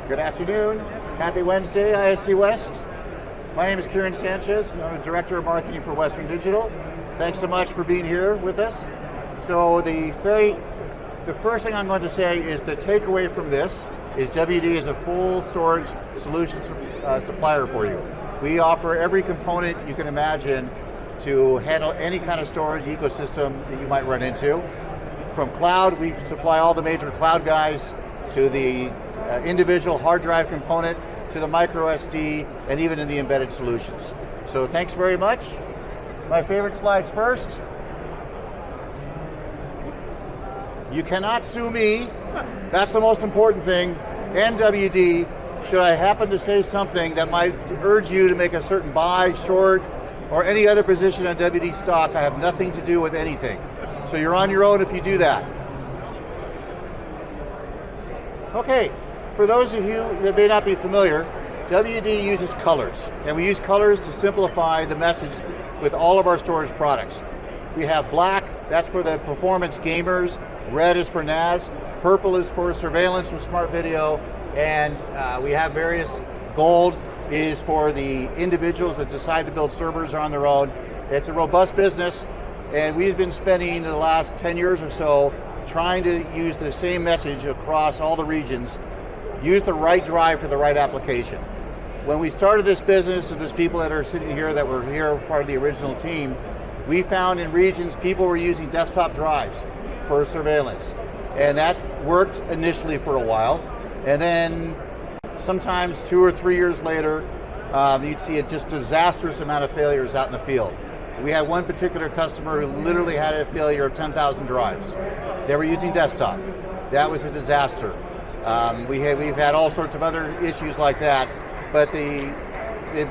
Good afternoon. Happy Wednesday, ISC West. My name is Kieran Sanchez. I'm the Director of Marketing for Western Digital. Thanks so much for being here with us. So the first thing I'm going to say is the takeaway from this is WD is a full storage solutions supplier for you. We offer every component you can imagine to handle any kind of storage ecosystem that you might run into. From cloud, we supply all the major cloud guys, to the individual hard drive component, to the microSD, and even in the embedded solutions. So thanks very much. My favorite slides first. You cannot sue me. That's the most important thing. And WD, should I happen to say something that might urge you to make a certain buy, short, or any other position on WD stock, I have nothing to do with anything. So you're on your own if you do that. Okay, for those of you that may not be familiar, WD uses colors, and we use colors to simplify the message with all of our storage products. We have black, that's for the performance gamers, red is for NAS, purple is for surveillance or smart video, and we have various, gold is for the individuals that decide to build servers on their own. It's a robust business, and we've been spending the last 10 years or so trying to use the same message across all the regions. Use the right drive for the right application. When we started this business, and there's people that are sitting here that were here part of the original team, we found in regions people were using desktop drives for surveillance. And that worked initially for a while. And then sometimes 2 or 3 years later, you'd see a just disastrous amount of failures out in the field. We had one particular customer who literally had a failure of 10,000 drives. They were using desktop. That was a disaster. We've had all sorts of other issues like that, but the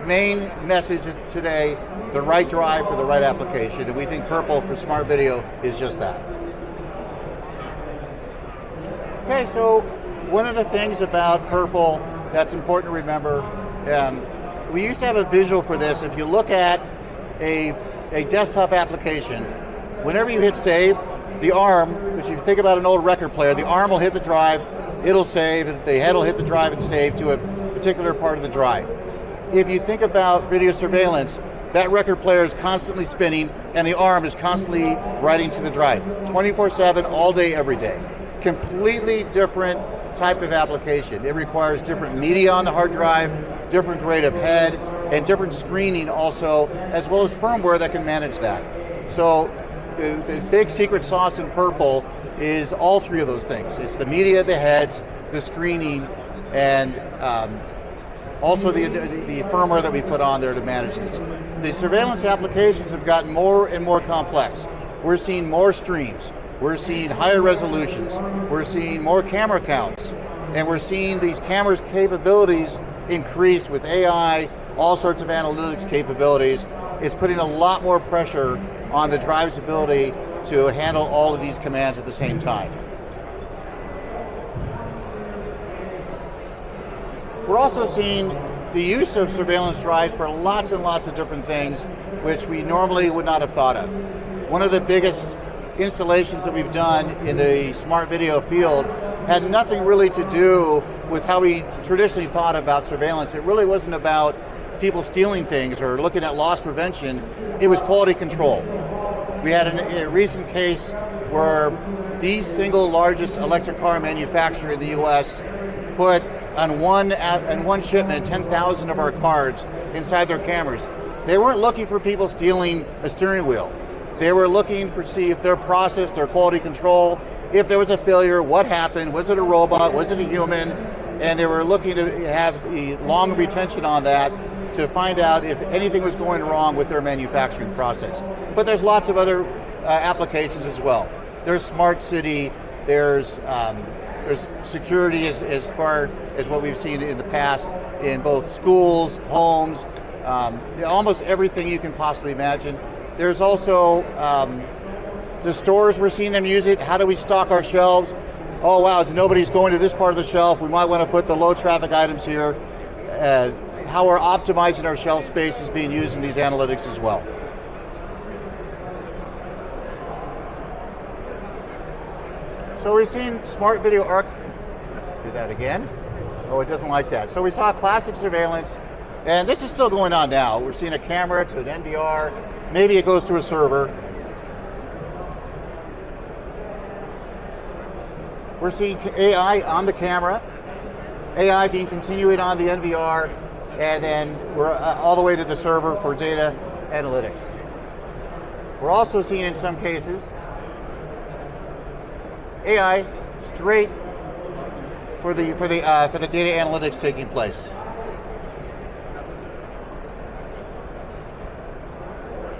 main message today, the right drive for the right application, and we think purple for smart video is just that. Okay, so one of the things about purple that's important to remember, we used to have a visual for this. If you look at a desktop application, whenever you hit save, the arm, which you think about an old record player, the arm will hit the drive, it'll save, the head will hit the drive and save to a particular part of the drive. If you think about video surveillance, that record player is constantly spinning and the arm is constantly writing to the drive, 24/7, all day, every day. Completely different type of application. It requires different media on the hard drive, different grade of head, and different screening also, as well as firmware that can manage that. So the big secret sauce in purple is all three of those things. It's the media, the heads, the screening, and also the firmware that we put on there to manage this. The surveillance applications have gotten more and more complex. We're seeing more streams. We're seeing higher resolutions. We're seeing more camera counts. And we're seeing these cameras' capabilities increase with AI, all sorts of analytics capabilities. It's putting a lot more pressure on the drive's ability to handle all of these commands at the same time. We're also seeing the use of surveillance drives for lots and lots of different things, which we normally would not have thought of. One of the biggest installations that we've done in the smart video field had nothing really to do with how we traditionally thought about surveillance. It really wasn't about people stealing things or looking at loss prevention. It was quality control. We had a recent case where the single largest electric car manufacturer in the US put on one shipment 10,000 of our cards inside their cameras. They weren't looking for people stealing a steering wheel. They were looking to see if their process, their quality control, if there was a failure, what happened, was it a robot, was it a human, and they were looking to have a long retention on that to find out if anything was going wrong with their manufacturing process. But there's lots of other applications as well. There's smart city, there's security as far as what we've seen in the past in both schools, homes, almost everything you can possibly imagine. There's also the stores, we're seeing them use it. How do we stock our shelves? Oh wow, nobody's going to this part of the shelf. We might want to put the low traffic items here. How we're optimizing our shelf space is being used in these analytics as well. So we've seen smart video do that again. Oh, it doesn't like that. So we saw classic surveillance, and this is still going on now. We're seeing a camera to an NVR, maybe it goes to a server. We're seeing AI on the camera, AI being continued on the NVR, and then we're all the way to the server for data analytics. We're also seeing in some cases AI straight for the data analytics taking place.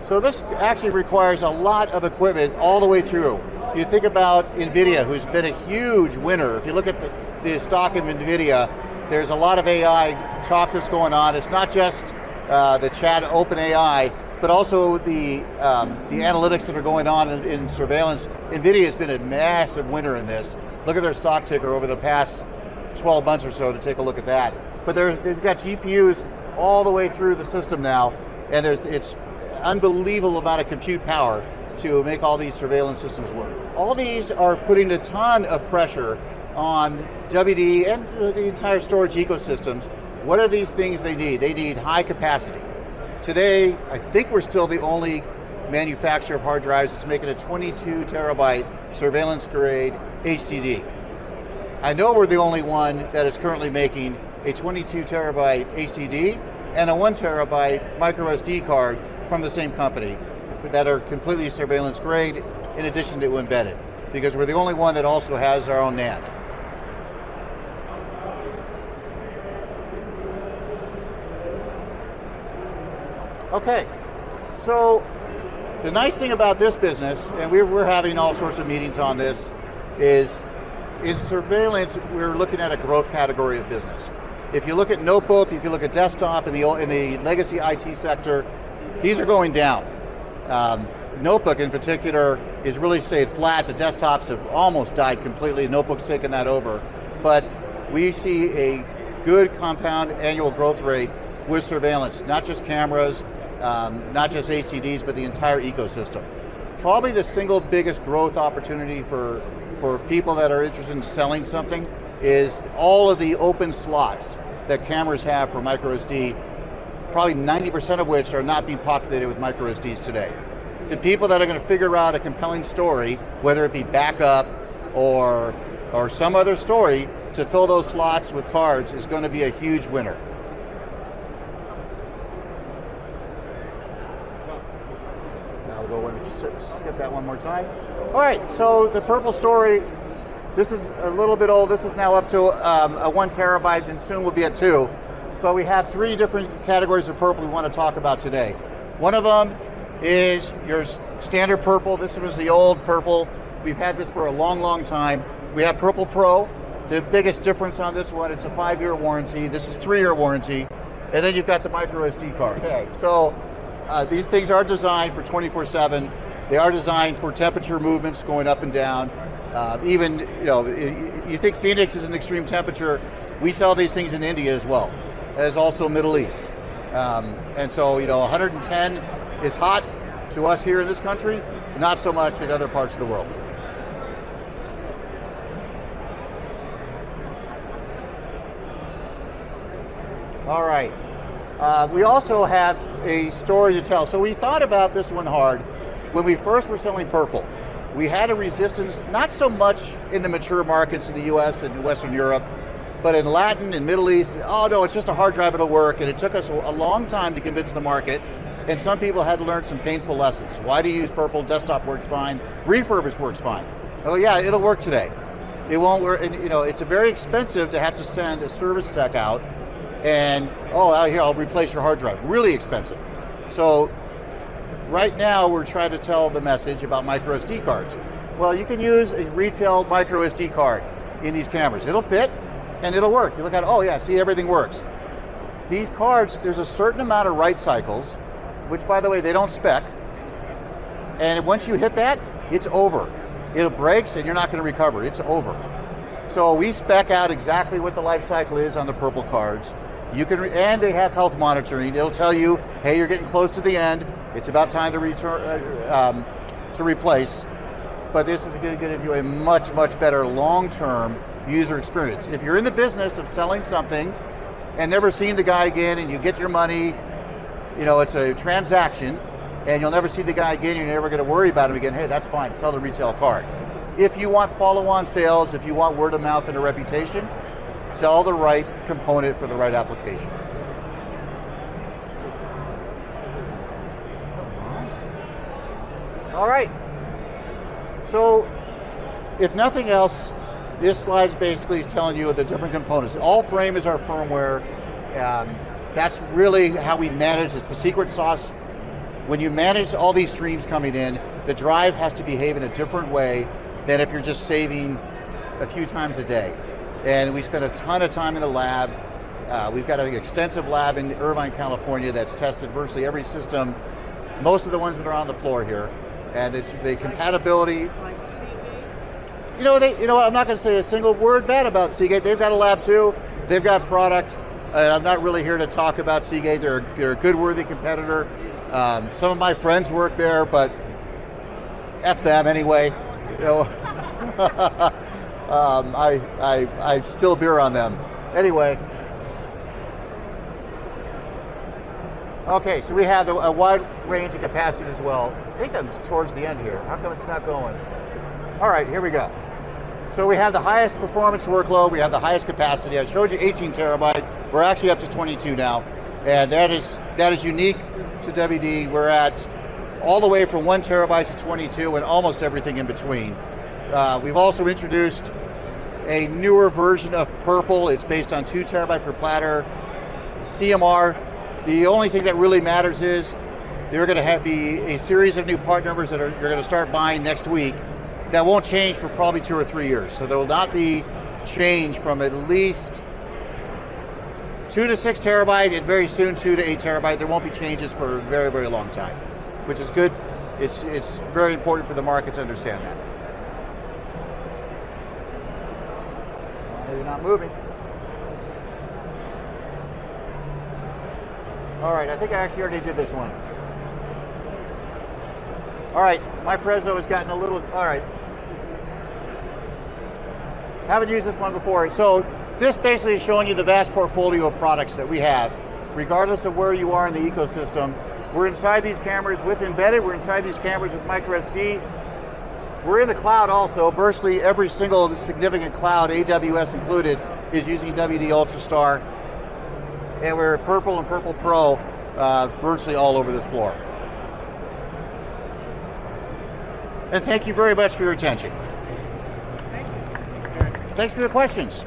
So this actually requires a lot of equipment all the way through. You think about NVIDIA, who's been a huge winner. If you look at the stock of NVIDIA, there's a lot of AI talk that's going on. It's not just the chat OpenAI, but also the analytics that are going on in surveillance. NVIDIA has been a massive winner in this. Look at their stock ticker over the past 12 months or so to take a look at that. But they've got GPUs all the way through the system now, and it's unbelievable amount of compute power to make all these surveillance systems work. All these are putting a ton of pressure on WD and the entire storage ecosystems. What are these things they need? They need high capacity. Today, I think we're still the only manufacturer of hard drives that's making a 22 terabyte surveillance grade HDD. I know we're the only one that is currently making a 22 terabyte HDD and a 1 terabyte microSD card from the same company that are completely surveillance grade in addition to embedded, because we're the only one that also has our own NAND. Okay, so the nice thing about this business, and we're having all sorts of meetings on this, is in surveillance, we're looking at a growth category of business. If you look at notebook, if you look at desktop in the legacy IT sector, these are going down. Notebook in particular is really stayed flat. The desktops have almost died completely. Notebook's taken that over. But we see a good compound annual growth rate with surveillance, not just cameras, not just HDDs, but the entire ecosystem. Probably the single biggest growth opportunity for people that are interested in selling something is all of the open slots that cameras have for microSD, probably 90% of which are not being populated with microSDs today. The people that are going to figure out a compelling story, whether it be backup or some other story, to fill those slots with cards is going to be a huge winner. Now we'll go and skip that one more time. All right, so the purple story, this is a little bit old. This is now up to a 1 terabyte and soon will be at 2. But we have 3 different categories of purple we want to talk about today. One of them is your standard purple. This was the old purple. We've had this for a long, long time. We have Purple Pro. The biggest difference on this one, it's a 5-year warranty. This is 3-year warranty. And then you've got the microSD card. Okay, so these things are designed for 24/7. They are designed for temperature movements going up and down. Even, you think Phoenix is an extreme temperature. We sell these things in India as well, as also Middle East. And so, 110 is hot to us here in this country, not so much in other parts of the world. All right, we also have a story to tell. So we thought about this one hard. When we first were selling purple, we had a resistance, not so much in the mature markets in the US and Western Europe, but in Latin and Middle East, oh no, it's just a hard drive, it'll work. And it took us a long time to convince the market. And some people had to learn some painful lessons. Why do you use purple? Desktop works fine. Refurbished works fine. Oh yeah, it'll work today. It won't work, and it's very expensive to have to send a service tech out and, here, I'll replace your hard drive. Really expensive. So right now we're trying to tell the message about microSD cards. Well, you can use a retail microSD card in these cameras. It'll fit and it'll work. You look at it, oh yeah, see, everything works. These cards, there's a certain amount of write cycles, which by the way, they don't spec. And once you hit that, it's over. It breaks and you're not going to recover. It's over. So we spec out exactly what the life cycle is on the purple cards. And they have health monitoring. It'll tell you, hey, you're getting close to the end. It's about time to replace. But this is going to give you a much, much better long-term user experience. If you're in the business of selling something and never seeing the guy again, and you get your money, it's a transaction, and you'll never see the guy again, you're never going to worry about him again, hey, that's fine, sell the retail card. If you want follow-on sales, if you want word of mouth and a reputation, sell the right component for the right application. All right, so if nothing else, this slide basically is telling you the different components. All frame is our firmware. That's really how we manage, it's the secret sauce. When you manage all these streams coming in, the drive has to behave in a different way than if you're just saving a few times a day. And we spend a ton of time in the lab. We've got an extensive lab in Irvine, California that's tested virtually every system, most of the ones that are on the floor here. And the compatibility, I'm not going to say a single word bad about Seagate. They've got a lab too. They've got product. I'm not really here to talk about Seagate. They're a good, worthy competitor. Some of my friends work there, but F them anyway. I spill beer on them. Anyway. Okay, so we have a wide range of capacities as well. I think I'm towards the end here. How come it's not going? All right, here we go. So we have the highest performance workload, we have the highest capacity. I showed you 18 terabyte. We're actually up to 22 now. And that is unique to WD. We're at all the way from 1 terabyte to 22 and almost everything in between. We've also introduced a newer version of Purple. It's based on 2 terabyte per platter, CMR. The only thing that really matters is there are going to be a series of new part numbers that you're going to start buying next week that won't change for probably 2 or 3 years. So there will not be change from at least 2 to 6 terabyte and very soon 2 to 8 terabyte. There won't be changes for a very, very long time, which is good. It's very important for the market to understand that. You're not moving. All right, I think I actually already did this one. All right, my Prezzo has gotten a little, all right. Haven't used this one before. So this basically is showing you the vast portfolio of products that we have, regardless of where you are in the ecosystem. We're inside these cameras with embedded, we're inside these cameras with microSD. We're in the cloud also. Virtually every single significant cloud, AWS included, is using WD UltraStar. And we're Purple and Purple Pro virtually all over this floor. And thank you very much for your attention. Thanks for your questions.